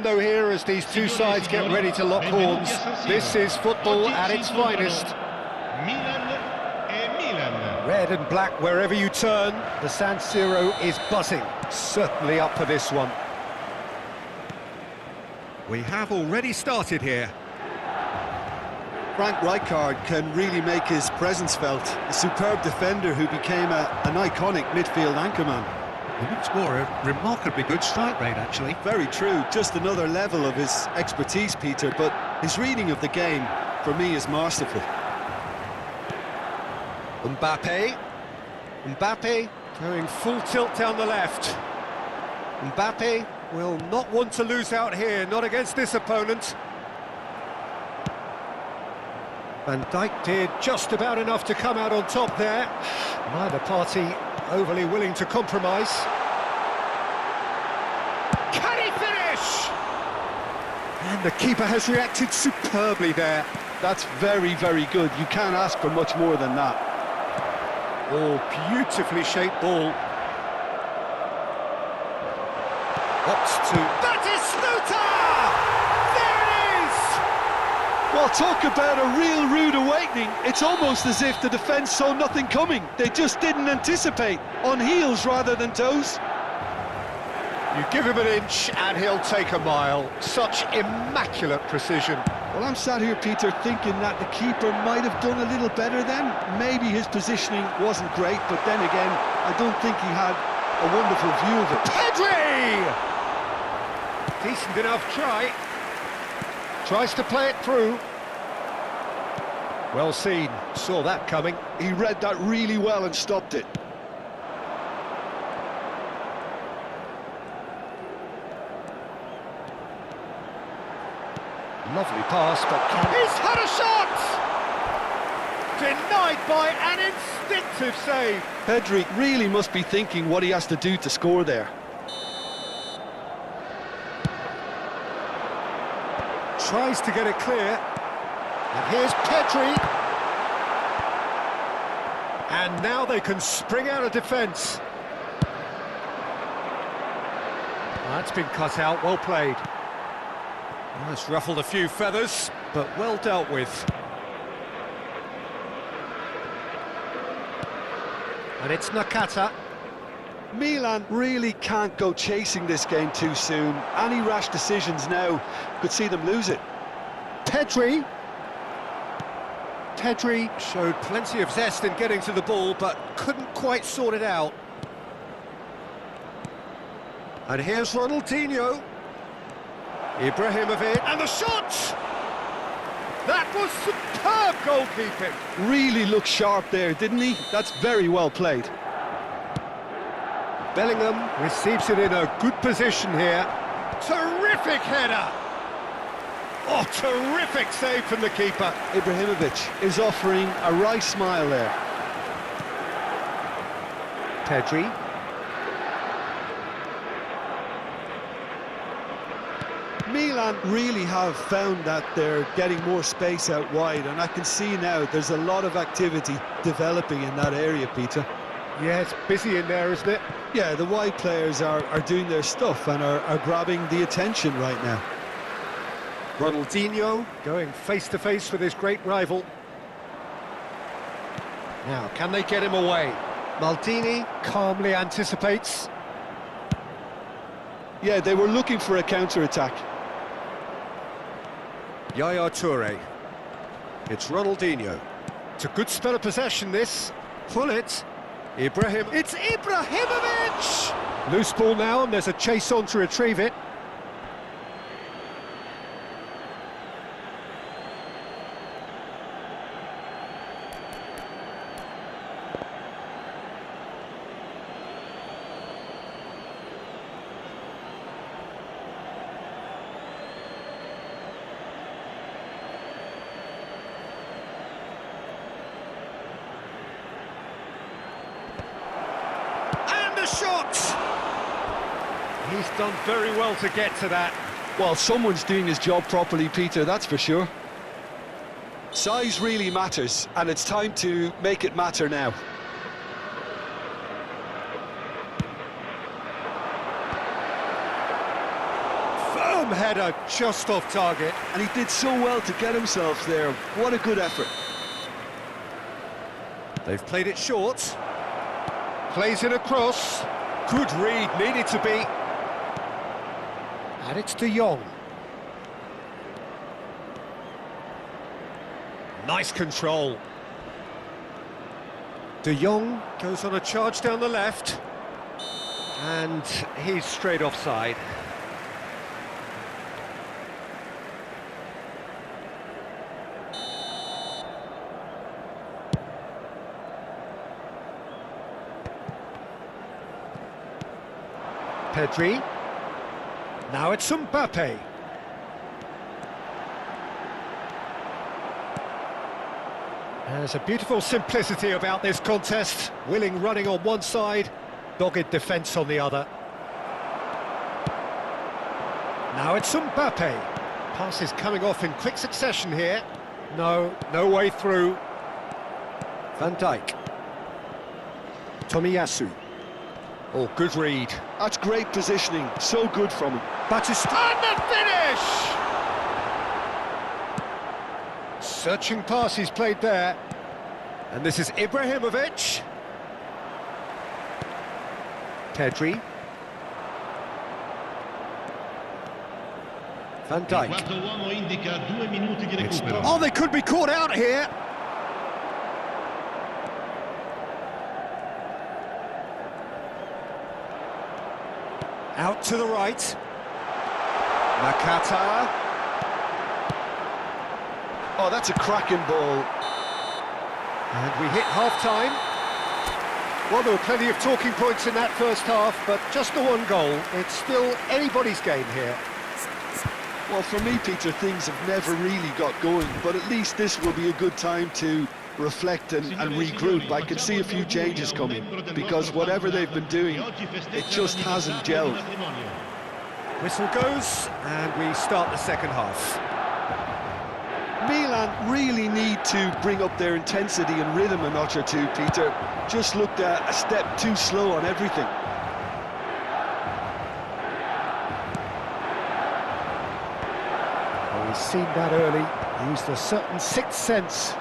Though here as these two sides get ready to lock horns, this is football at its finest. Red and black wherever you turn, the San Siro is buzzing. Certainly up for this one. We have already started here. Frank Rijkaard can really make his presence felt. A superb defender who became an iconic midfield anchorman. He looks more a remarkably good strike rate, actually. Very true, just another level of his expertise, Peter, but his reading of the game, for me, is masterful. Mbappe going full tilt down the left. Mbappe will not want to lose out here, not against this opponent. Van Dijk did just about enough to come out on top there. Neither party overly willing to compromise. Can he finish? And the keeper has reacted superbly there. That's very, very good. You can't ask for much more than that. Oh, beautifully shaped ball. Opts to... That is Sluta! There it is! Well, talk about a real rude awakening. It's almost as if the defence saw nothing coming. They just didn't anticipate. On heels rather than toes. You give him an inch and he'll take a mile. Such immaculate precision. Well, I'm sat here, Peter, thinking that the keeper might have done a little better then. Maybe his positioning wasn't great, but then again, I don't think he had a wonderful view of it. Pedri! Decent enough try. Tries to play it through. Well seen, saw that coming. He read that really well and stopped it. Lovely pass, but he's had a shot! Denied by an instinctive save. Pedri really must be thinking what he has to do to score there. Tries to get it clear. And here's Pedri. And now they can spring out of defence. That's been cut out, well played. Well, it's ruffled a few feathers, but well dealt with. And it's Nakata. Milan really can't go chasing this game too soon. Any rash decisions now could see them lose it. Pedri showed plenty of zest in getting to the ball, but couldn't quite sort it out. And here's Ronaldinho. Ibrahimovic, and the shot! That was superb goalkeeping. Really looked sharp there, didn't he? That's very well played. Bellingham receives it in a good position here. Terrific header! Oh, terrific save from the keeper. Ibrahimovic is offering a wry smile there. Pedri. Milan really have found that they're getting more space out wide, and I can see now there's a lot of activity developing in that area, Peter. Yeah, it's busy in there, isn't it? Yeah, the wide players are doing their stuff and are grabbing the attention right now. Ronaldinho going face-to-face with his great rival. Now, can they get him away? Maldini calmly anticipates. Yeah, they were looking for a counter-attack. Yaya Toure. It's Ronaldinho. It's a good spell of possession, this. Pull it. It's Ibrahimovic! Loose ball now, and there's a chase on to retrieve it. Shot! He's done very well to get to that. Well, someone's doing his job properly, Peter, that's for sure. Size really matters, and it's time to make it matter now. Firm Awesome header, just off target. And he did so well to get himself there. What a good effort. They've played it short. Plays it across. Good read, needed to be. And it's De Jong. Nice control. De Jong goes on a charge down the left. And he's straight offside. Pedri. Now it's Mbappe. There's a beautiful simplicity about this contest. Willing running on one side, dogged defence on the other. Now it's Mbappe. Passes coming off in quick succession here. No way through. Van Dijk. Tomiyasu. Oh, good read. That's great positioning, so good from him. Batista. And the finish! Searching pass he's played there. And this is Ibrahimovic. Pedri. Van Dijk. Oh, they could be caught out here. Out to the right. Nakata. Oh, that's a cracking ball. And we hit half-time. Well, there were plenty of talking points in that first half, but just the one goal. It's still anybody's game here. Well, for me, Peter, things have never really got going, but at least this will be a good time to reflect and regroup. I can see a few changes coming, because whatever they've been doing, it just hasn't gelled. Whistle goes, and we start the second half. Milan really need to bring up their intensity and rhythm a notch or two, Peter. Just looked a step too slow on everything. Well, we've seen that early, used a certain sixth sense.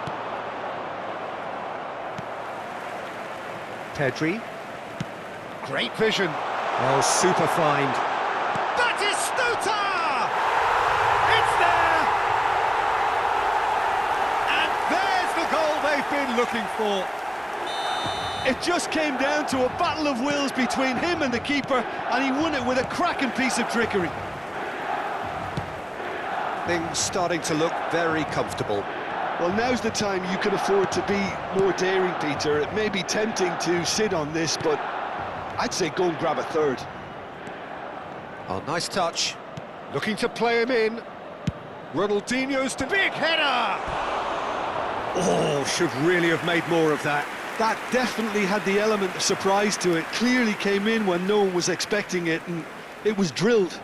Pedri. Great vision. Oh, super find. Batistuta! It's there! And there's the goal they've been looking for. It just came down to a battle of wills between him and the keeper, and he won it with a cracking piece of trickery. Things starting to look very comfortable. Well, now's the time you can afford to be more daring, Peter. It may be tempting to sit on this, but I'd say go and grab a third. Oh, nice touch. Looking to play him in. Ronaldinho's to big header! Oh, should really have made more of that. That definitely had the element of surprise to it. Clearly came in when no one was expecting it, and it was drilled.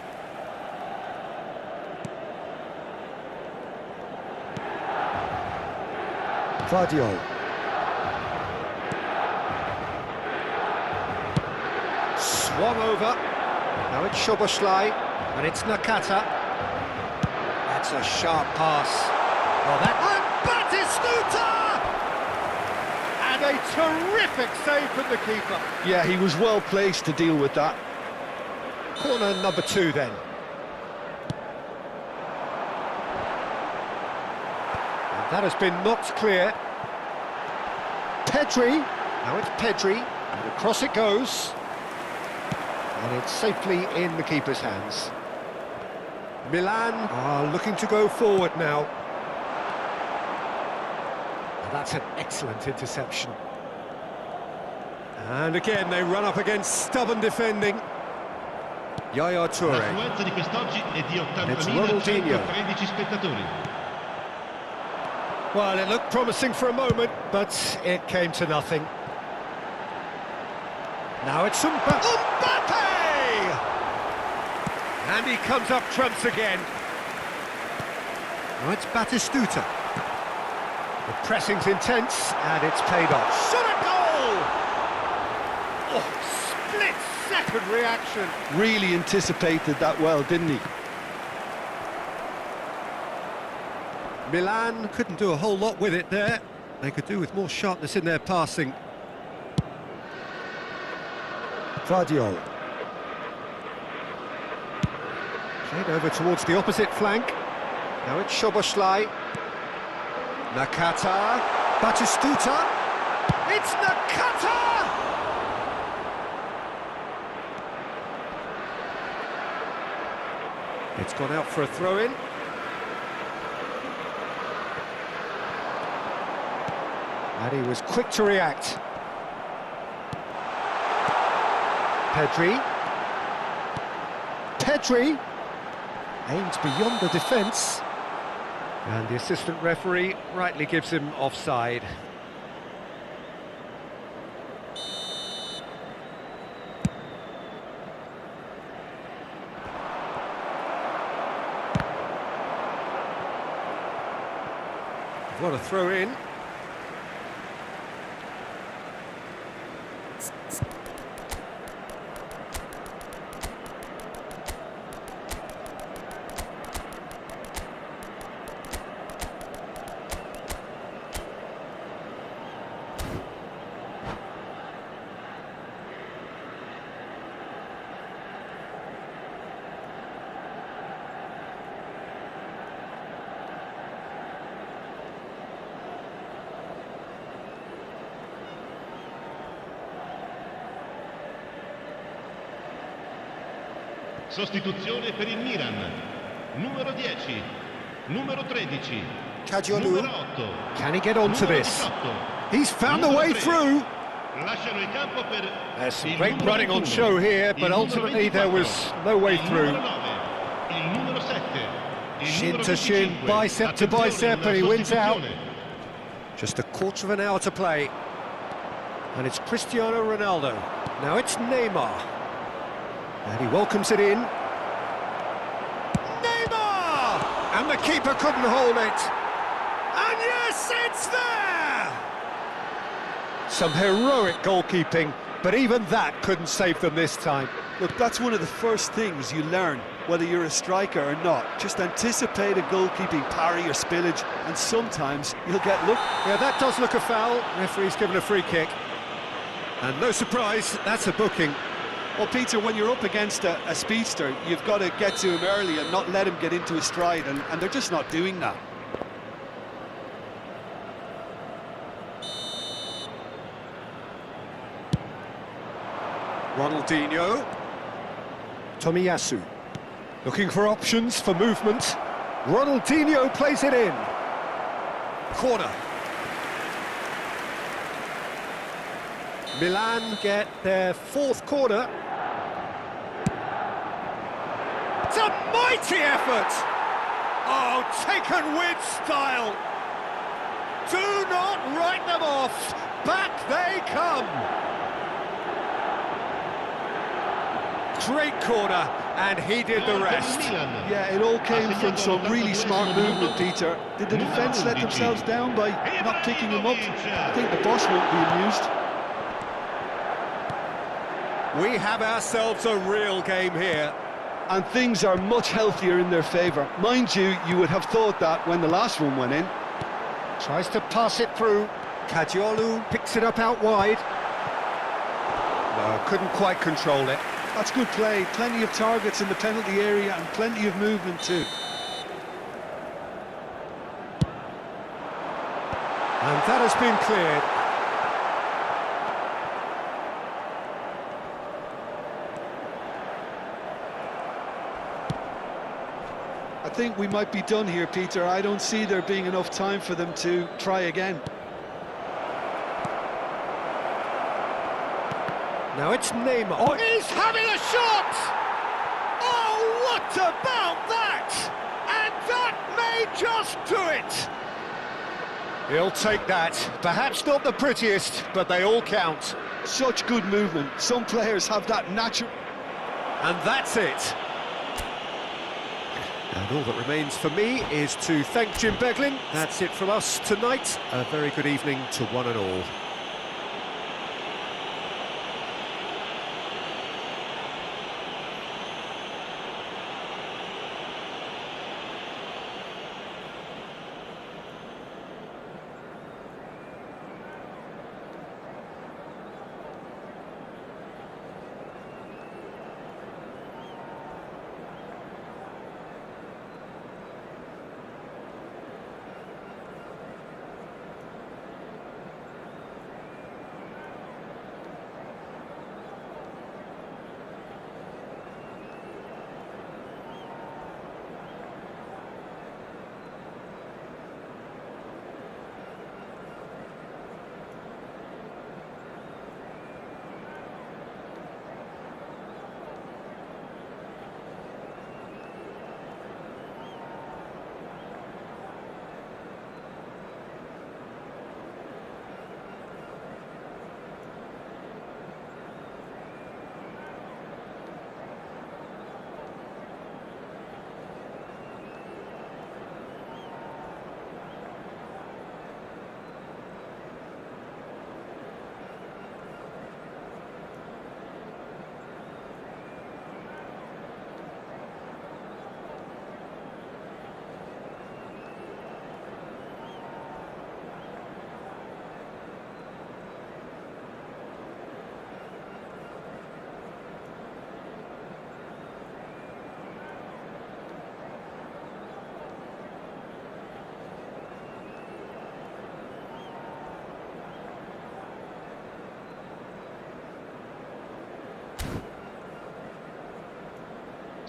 Vardio. Swung over. Now it's Szoboszlai, and it's Nakata. That's a sharp pass. Oh, that... And Batistuta! And a terrific save from the keeper. Yeah, he was well placed to deal with that. Corner number 2 then. And that has been knocked clear. Pedri. Now it's Pedri. And across it goes. And it's safely in the keeper's hands. Milan are looking to go forward now. And that's an excellent interception. And again, they run up against stubborn defending. Yaya Toure. And it's Ronaldinho. Well, it looked promising for a moment, but it came to nothing. Now it's Mbappe! And he comes up trumps again. Now it's Batistuta. The pressing's intense, and it's paid off. Shot a goal! Oh, split-second reaction. Really anticipated that well, didn't he? Milan couldn't do a whole lot with it there. They could do with more sharpness in their passing. Vardiol. Played over towards the opposite flank. Now it's Szoboszlai. Nakata. Batistuta. It's Nakata! It's gone out for a throw-in. And he was quick to react. Pedri. Pedri aims beyond the defence. And the assistant referee rightly gives him offside. What a throw-in. Sostituzione per il Milan. Numero 10, numero 13, Kajiolu. numero 8. Can he get onto this? He's found a way through. Lasciano il campo per There's some il great numero running on 21, show here, but il ultimately numero there 24, was no way il through. numero 9, il numero 7, il Shin numero to shin, 25. bicep to bicep, Attenzione, and he una wins out. sostituzione. Just a quarter of an hour to play. And it's Cristiano Ronaldo. Now it's Neymar. And he welcomes it in. Neymar! And the keeper couldn't hold it. And yes, it's there! Some heroic goalkeeping, but even that couldn't save them this time. Look, that's one of the first things you learn, whether you're a striker or not. Just anticipate a goalkeeping parry or spillage, and sometimes you'll get lucky. Yeah, that does look a foul. Referee's given a free kick. And no surprise, that's a booking. Well, Peter, when you're up against a speedster, you've got to get to him early and not let him get into his stride, and they're just not doing that. Ronaldinho. Tomiyasu. Looking for options for movement. Ronaldinho plays it in. Corner. Milan get their fourth corner. It's a mighty effort! Oh, taken with style! Do not write them off! Back they come! Great corner, and he did the rest. Yeah, it all came from some really smart movement, Peter. Did the defence let themselves down by not picking him up? I think the boss won't be amused. We have ourselves a real game here. And things are much healthier in their favour. Mind you, you would have thought that when the last one went in. Tries to pass it through. Kajiolu picks it up out wide. No, couldn't quite control it. That's good play. Plenty of targets in the penalty area and plenty of movement too. And that has been cleared. I think we might be done here, Peter. I don't see there being enough time for them to try again. Now it's Neymar. Oh, he's having a shot! Oh, what about that? And that may just do it! He'll take that. Perhaps not the prettiest, but they all count. Such good movement. Some players have that natural... And that's it. And all that remains for me is to thank Jim Beglin. That's it from us tonight. A very good evening to one and all.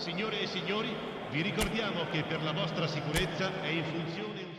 Signore e signori, vi ricordiamo che per la vostra sicurezza è in funzione un